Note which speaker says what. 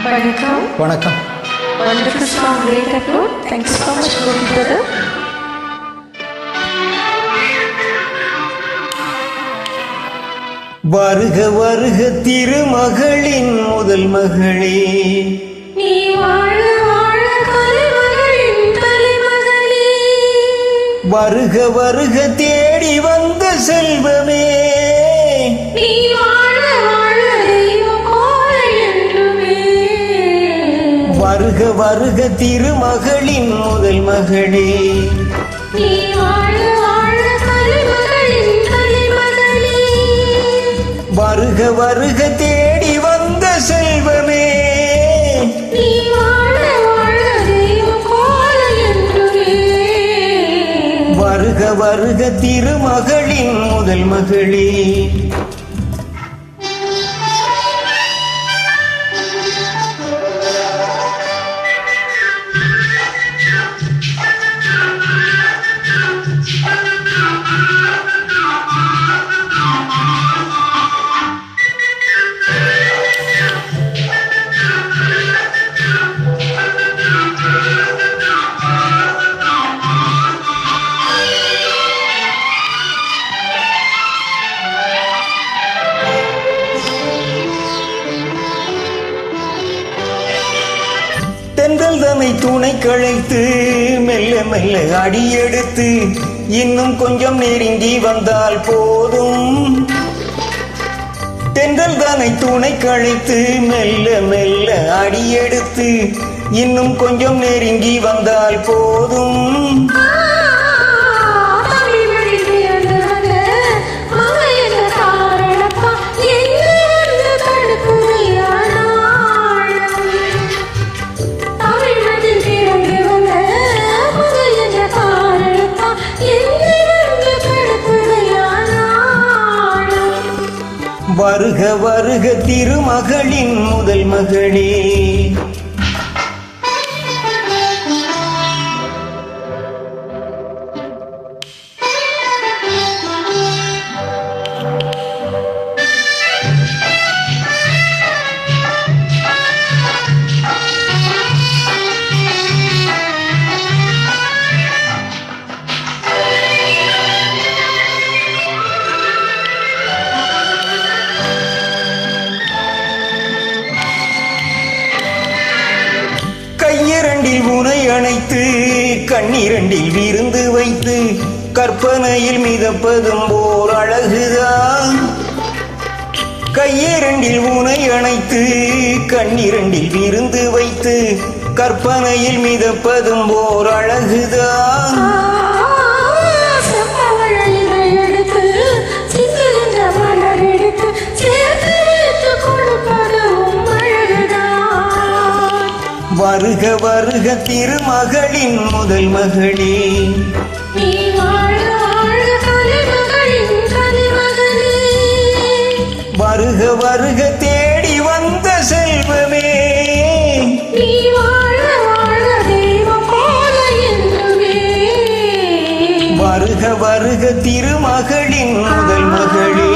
Speaker 1: வணக்கம்.
Speaker 2: வணக்கம்.
Speaker 1: Wonderful song, great upload. Thank you so much, Gopi brother.
Speaker 2: வருக வருக திருமகளின் முதல் மகளே,
Speaker 1: நீ வாழ வாழ கலைமகளின் தலைமகளே.
Speaker 2: வருக வருக தேடி வந்த செல்வமே,
Speaker 1: நீ வாழ வாழ தெய்வம் போல என்றுமே.
Speaker 2: வருக வருக திருமகளின் முதல் மகளே,
Speaker 1: நீ வாழ வாழ கலைமகளின் தலைமகளே.
Speaker 2: வருக வருக தேடி வந்த செல்வமே,
Speaker 1: நீ வாழ வாழ தெய்வம் போல என்றுமே.
Speaker 2: வருக வருக திருமகளின் முதல் மகளே. தென்றல் தன்னை துணை கழைத்து மெல்ல மெல்ல அடியெடுத்து இன்னும் கொஞ்சம் நெருங்கி வந்தால் போதும். தென்றல் தன்னை துணை கழைத்து மெல்ல மெல்ல அடியெடுத்து இன்னும் கொஞ்சம் நெருங்கி வந்தால் போதும். வருக வருக திருமகளின் முதல் மகளே, கையிரண்டில் உனை அணைத்து கண்ணிரண்டில் விருந்து வைத்து கற்பனையில் மிதப்பதும் ஓர் அழகுதான். கையிரண்டில் உனை அணைத்து கண்ணிரண்டில் விருந்து வைத்து கற்பனையில் மிதப்பதும் ஓர் அழகுதான். வருக வருக திருமகளின் முதல் மகளே,
Speaker 1: நீ வாழ வாழ கலைமகளின் தலைமகளே.
Speaker 2: வருக வருக தேடி வந்த செல்வமே,
Speaker 1: நீ வாழ வாழ தெய்வம் போல என்றுமே.
Speaker 2: வருக வருக திருமகளின் முதல் மகளே.